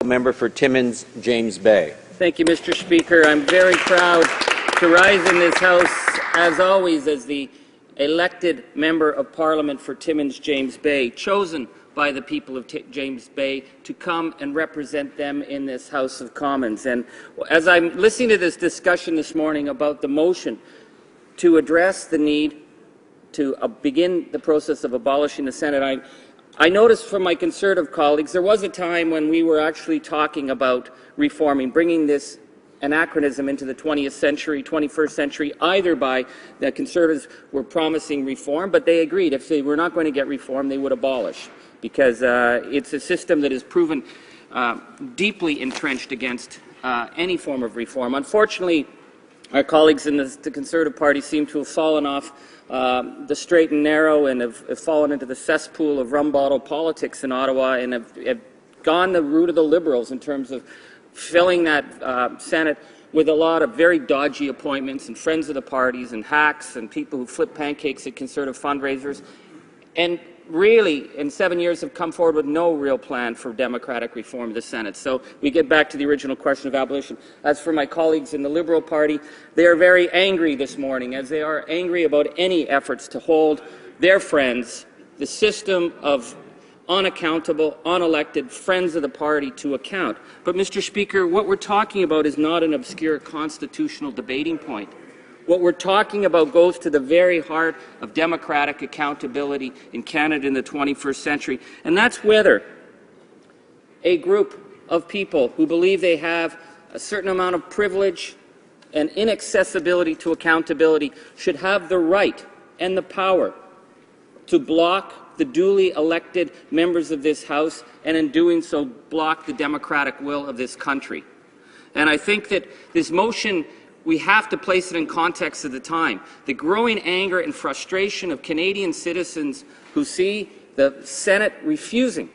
member for Timmins, James Bay. Thank you, Mr. Speaker. I'm very proud to rise in this House, as always, as the elected member of Parliament for Timmins, James Bay, chosen by the people of James Bay to come and represent them in this House of Commons. And as I'm listening to this discussion this morning about the motion to address the need to begin the process of abolishing the Senate, I noticed from my Conservative colleagues there was a time when we were actually talking about reforming, bringing this anachronism into the 20th century, 21st century, either by the Conservatives were promising reform, but they agreed if they were not going to get reform, they would abolish, because it's a system that is proven deeply entrenched against any form of reform. Unfortunately, our colleagues in the Conservative Party seem to have fallen off the straight and narrow and have fallen into the cesspool of rum bottle politics in Ottawa and have gone the route of the Liberals in terms of filling that Senate with a lot of very dodgy appointments and friends of the parties and hacks and people who flip pancakes at Conservative fundraisers, and really in 7 years have come forward with no real plan for democratic reform of the Senate. So we get back to the original question of abolition. As for my colleagues in the Liberal Party, they are very angry this morning, as they are angry about any efforts to hold their friends, the system of unaccountable, unelected friends of the party, to account. But, Mr. Speaker, what we're talking about is not an obscure constitutional debating point. What we're talking about goes to the very heart of democratic accountability in Canada in the 21st century, and that's whether a group of people who believe they have a certain amount of privilege and inaccessibility to accountability should have the right and the power to block the duly elected members of this House, and in doing so block the democratic will of this country. And I think that this motion, we have to place it in context of the time. The growing anger and frustration of Canadian citizens who see the Senate refusing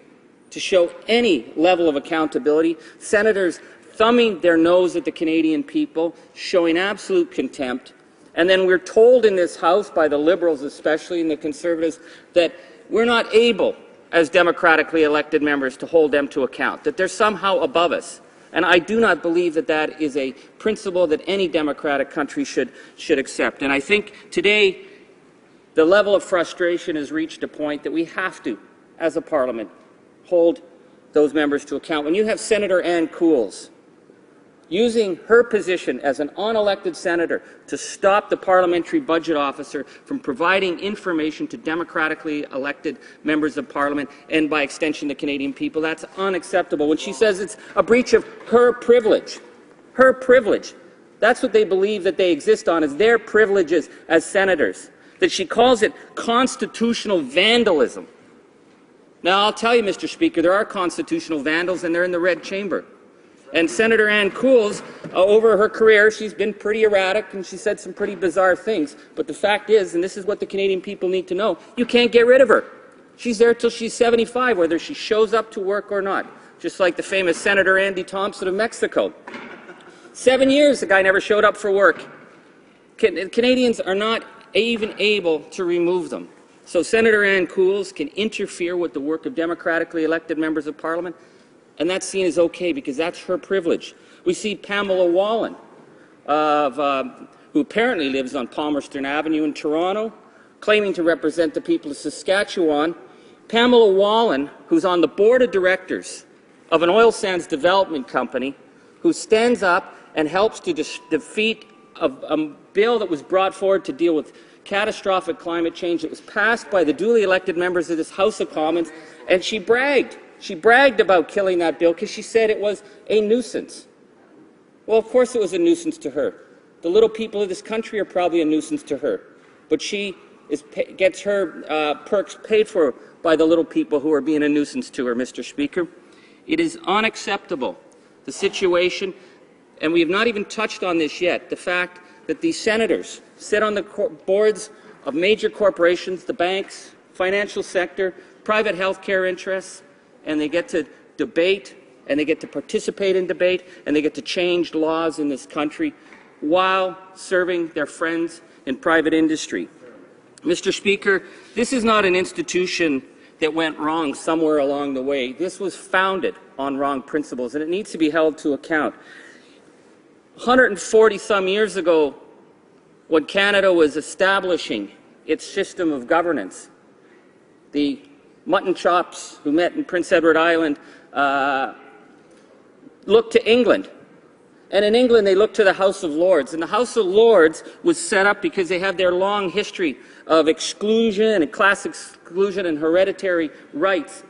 to show any level of accountability, senators thumbing their nose at the Canadian people, showing absolute contempt, and then we're told in this House by the Liberals especially and the Conservatives that we're not able, as democratically elected members, to hold them to account, that they're somehow above us. And I do not believe that that is a principle that any democratic country should accept. And I think today the level of frustration has reached a point that we have to, as a parliament, hold those members to account. When you have Senator Ann Cools using her position as an unelected senator to stop the parliamentary budget officer from providing information to democratically elected members of parliament and by extension the Canadian people, that's unacceptable. When she says it's a breach of her privilege, that's what they believe that they exist on, is their privileges as senators, that she calls it constitutional vandalism. Now, I'll tell you, Mr. Speaker, there are constitutional vandals and they're in the red chamber. And Senator Ann Cools, over her career, she's been pretty erratic and she said some pretty bizarre things. But the fact is, and this is what the Canadian people need to know, you can't get rid of her. She's there till she's 75, whether she shows up to work or not. Just like the famous Senator Andy Thompson of Mexico. 7 years, the guy never showed up for work. Canadians are not even able to remove them. So Senator Ann Cools can interfere with the work of democratically elected members of Parliament, and that's seen as okay because that's her privilege. We see Pamela Wallin, who apparently lives on Palmerston Avenue in Toronto, claiming to represent the people of Saskatchewan. Pamela Wallin, who's on the board of directors of an oil sands development company, who stands up and helps to defeat a bill that was brought forward to deal with catastrophic climate change that was passed by the duly elected members of this House of Commons, and she bragged. She bragged about killing that bill because she said it was a nuisance. Well, of course it was a nuisance to her. The little people of this country are probably a nuisance to her. But she gets her perks paid for by the little people who are being a nuisance to her, Mr. Speaker. It is unacceptable, the situation, and we have not even touched on this yet, the fact that these senators sit on the boards of major corporations, the banks, financial sector, private health care interests, and they get to debate, and they get to participate in debate, and they get to change laws in this country while serving their friends in private industry. Mr. Speaker, this is not an institution that went wrong somewhere along the way. This was founded on wrong principles, and it needs to be held to account. 140 some years ago, when Canada was establishing its system of governance, the mutton chops who met in Prince Edward Island looked to England. And in England, they looked to the House of Lords. And the House of Lords was set up because they have their long history of exclusion and class exclusion and hereditary rights.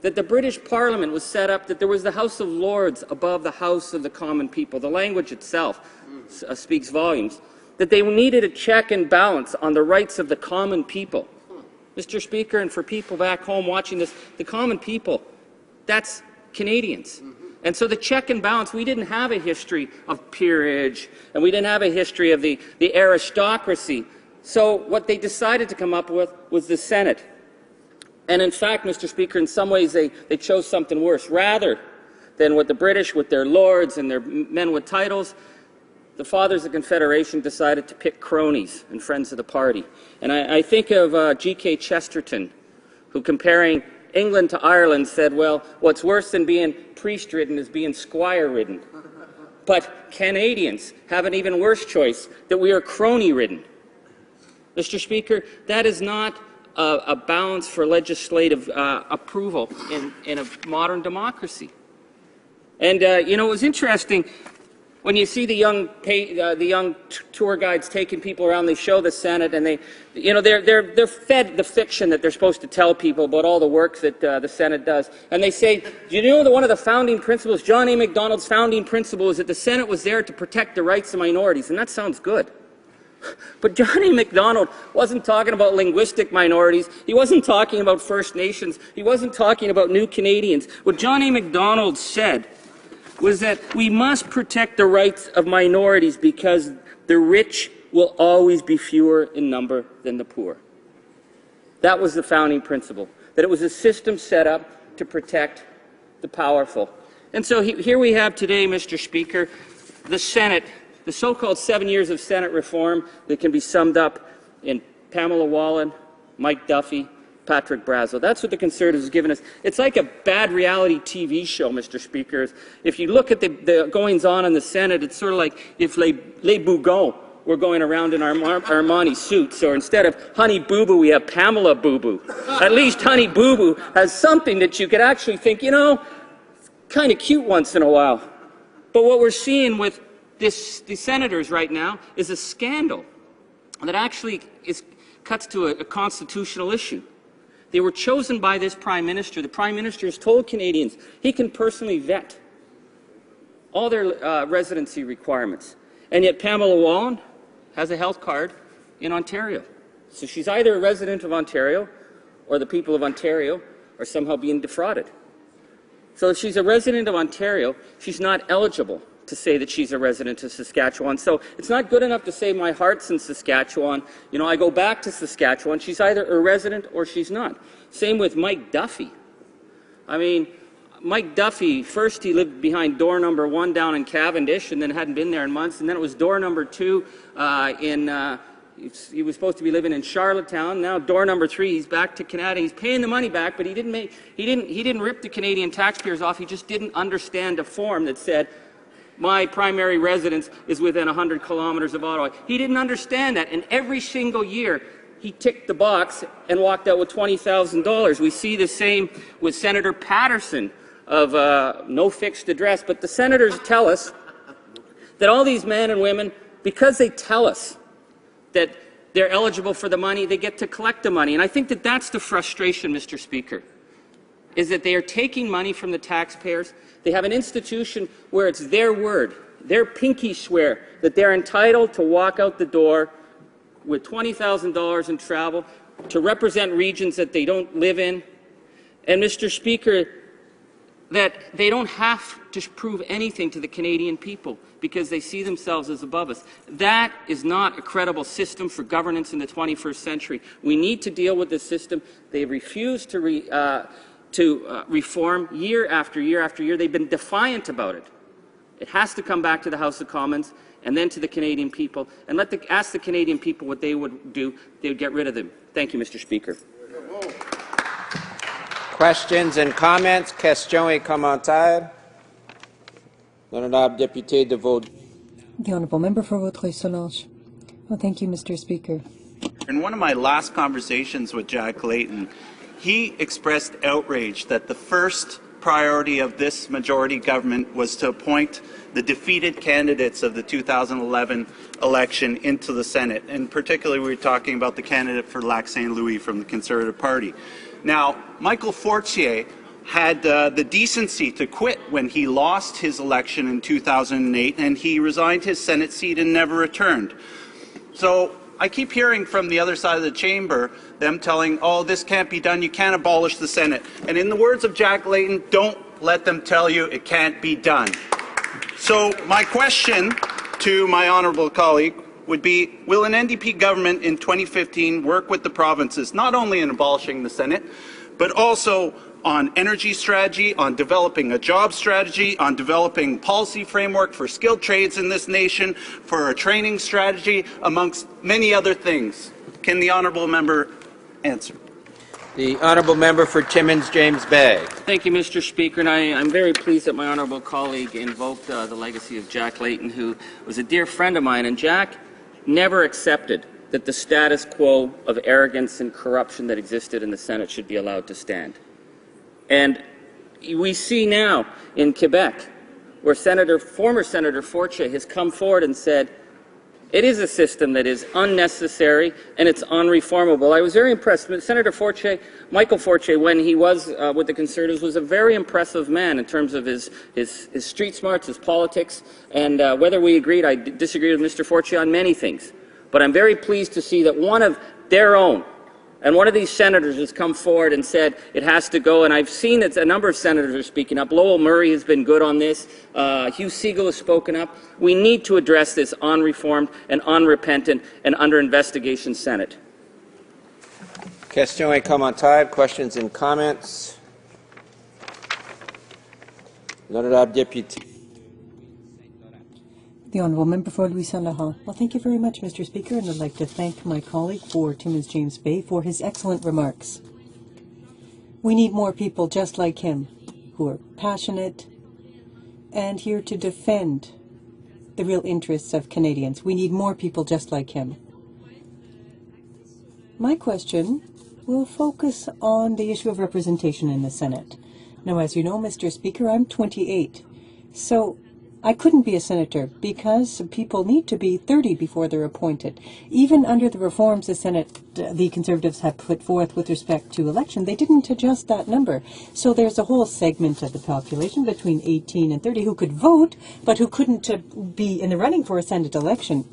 That the British Parliament was set up, that there was the House of Lords above the House of the common people. The language itself speaks volumes. That they needed a check and balance on the rights of the common people. Mr. Speaker, and for people back home watching this, the common people, that's Canadians. And so the check and balance, we didn't have a history of peerage, and we didn't have a history of the aristocracy. So what they decided to come up with was the Senate. And in fact, Mr. Speaker, in some ways they chose something worse. Rather than what the British, with their lords and their men with titles, the Fathers of Confederation decided to pick cronies and friends of the party. And I think of G.K. Chesterton, who, comparing England to Ireland, said, well, what's worse than being priest-ridden is being squire-ridden. But Canadians have an even worse choice, that we are crony-ridden. Mr. Speaker, that is not a balance for legislative approval in a modern democracy. And, you know, it was interesting when you see the young tour guides taking people around. They show the Senate, and they're fed the fiction that they're supposed to tell people about all the work that the Senate does. And they say, do you know that one of the founding principles, John A. Macdonald's founding principle, is that the Senate was there to protect the rights of minorities? And that sounds good. But John A. Macdonald wasn't talking about linguistic minorities. He wasn't talking about First Nations. He wasn't talking about New Canadians. What John A. Macdonald said was that we must protect the rights of minorities because the rich will always be fewer in number than the poor. That was the founding principle, that it was a system set up to protect the powerful. And so here we have today, Mr. Speaker, the Senate, the so-called 7 years of Senate reform that can be summed up in Pamela Wallin, Mike Duffy, Patrick Brazo. That's what the Conservatives have given us. It's like a bad reality TV show, Mr. Speaker. If you look at the goings-on in the Senate, it's sort of like if Les Bougons were going around in Armani suits, or instead of Honey Boo Boo, we have Pamela Boo Boo. At least Honey Boo Boo has something that you could actually think, you know, it's kind of cute once in a while. But what we're seeing with the senators right now is a scandal that actually cuts to a constitutional issue. They were chosen by this Prime Minister. The Prime Minister has told Canadians he can personally vet all their residency requirements. And yet Pamela Wallin has a health card in Ontario. So she's either a resident of Ontario, or the people of Ontario are somehow being defrauded. So if she's a resident of Ontario, she's not eligible to say that she's a resident of Saskatchewan. So it's not good enough to say my heart's in Saskatchewan. You know, I go back to Saskatchewan. She's either a resident or she's not. Same with Mike Duffy. I mean, Mike Duffy, first he lived behind door number 1 down in Cavendish, and then hadn't been there in months. And then it was door number 2 he was supposed to be living in Charlottetown. Now door number 3, he's back to Canada. He's paying the money back, but he didn't rip the Canadian taxpayers off. He just didn't understand a form that said, my primary residence is within 100 kilometers of Ottawa. He didn't understand that, and every single year he ticked the box and walked out with $20,000. We see the same with Senator Patterson of no fixed address, but the senators tell us that all these men and women, because they tell us that they're eligible for the money, they get to collect the money. And I think that that's the frustration, Mr. Speaker, is that they are taking money from the taxpayers. They have an institution where it's their word, their pinky swear, that they're entitled to walk out the door with $20,000 in travel to represent regions that they don't live in. And, Mr. Speaker, that they don't have to prove anything to the Canadian people because they see themselves as above us. That is not a credible system for governance in the 21st century. We need to deal with this system. They refuse to reform year after year after year. They've been defiant about it. It has to come back to the House of Commons and then to the Canadian people, and ask the Canadian people what they would do. They would get rid of them. Thank you, Mr. Speaker. Questions and comments? Questions et commentaires? L'honorable député de Vaud. The Honourable Member for Vaudreuil-Soulanges. Well, thank you, Mr. Speaker. In one of my last conversations with Jack Layton, he expressed outrage that the first priority of this majority government was to appoint the defeated candidates of the 2011 election into the Senate. And particularly, we were talking about the candidate for Lac St. Louis from the Conservative Party. Now, Michael Fortier had the decency to quit when he lost his election in 2008, and he resigned his Senate seat and never returned. So I keep hearing from the other side of the chamber them telling, oh, this can't be done, you can't abolish the Senate. And in the words of Jack Layton, don't let them tell you it can't be done. So my question to my honourable colleague would be, will an NDP government in 2015 work with the provinces not only in abolishing the Senate, but also on energy strategy, on developing a job strategy, on developing policy framework for skilled trades in this nation, for a training strategy, amongst many other things? Can the honourable member answer? The honourable member for Timmins James Bay. Thank you, Mr. Speaker, and I'm very pleased that my honourable colleague invoked the legacy of Jack Layton, who was a dear friend of mine. And Jack never accepted that the status quo of arrogance and corruption that existed in the Senate should be allowed to stand. And we see now in Quebec where former Senator Fortier has come forward and said it is a system that is unnecessary and it's unreformable. I was very impressed. Senator Fortier, Michael Fortier, when he was with the Conservatives, was a very impressive man in terms of his street smarts, his politics, and whether we agreed, I disagreed with Mr. Fortier on many things. But I'm very pleased to see that one of their own, and one of these senators has come forward and said it has to go, and I've seen that a number of senators are speaking up. Lowell Murray has been good on this. Hugh Segal has spoken up. We need to address this unreformed and unrepentant and under investigation Senate. Questions et commentaires? Questions and comments? L'honorable député. The Honourable Member for Louis Saint Laurent. Well, thank you very much, Mr. Speaker, and I'd like to thank my colleague for Timmins James Bay for his excellent remarks. We need more people just like him, who are passionate and here to defend the real interests of Canadians. We need more people just like him. My question will focus on the issue of representation in the Senate. Now, as you know, Mr. Speaker, I'm 28, so I couldn't be a senator because people need to be 30 before they're appointed. Even under the reforms the Conservatives have put forth with respect to election, they didn't adjust that number. So there's a whole segment of the population between 18 and 30 who could vote, but who couldn't be in the running for a Senate election.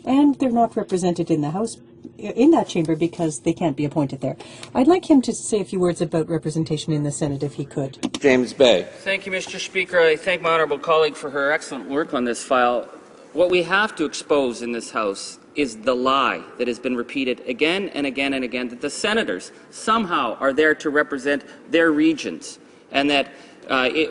And they're not represented in the House, in that chamber, because they can't be appointed there. I'd like him to say a few words about representation in the Senate, if he could. James Bay. Thank you, Mr. Speaker. I thank my honourable colleague for her excellent work on this file. What we have to expose in this House is the lie that has been repeated again and again and again, that the senators somehow are there to represent their regions, and that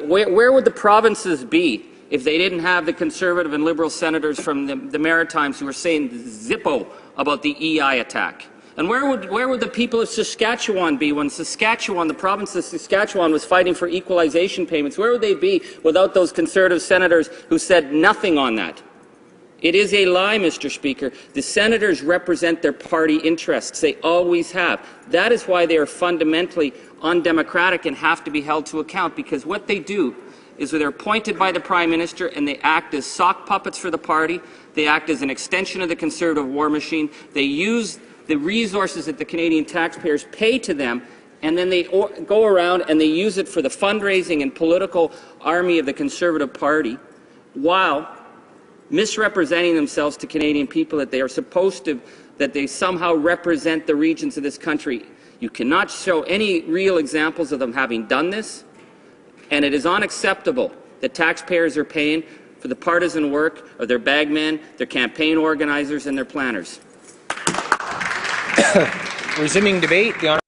where would the provinces be if they didn't have the Conservative and Liberal senators from the Maritimes who were saying Zippo about the EI attack? And where would the people of Saskatchewan be when Saskatchewan, the province of Saskatchewan, was fighting for equalization payments? Where would they be without those Conservative senators who said nothing on that? It is a lie, Mr. Speaker. The senators represent their party interests. They always have. That is why they are fundamentally undemocratic and have to be held to account, because what they do is they're appointed by the Prime Minister and they act as sock puppets for the party. They act as an extension of the Conservative war machine. They use the resources that the Canadian taxpayers pay to them, and then they go around and they use it for the fundraising and political army of the Conservative Party, while misrepresenting themselves to Canadian people that they are supposed to, that they somehow represent the regions of this country. You cannot show any real examples of them having done this. And it is unacceptable that taxpayers are paying for the partisan work of their bagmen, their campaign organizers, and their planners. Resuming debate, the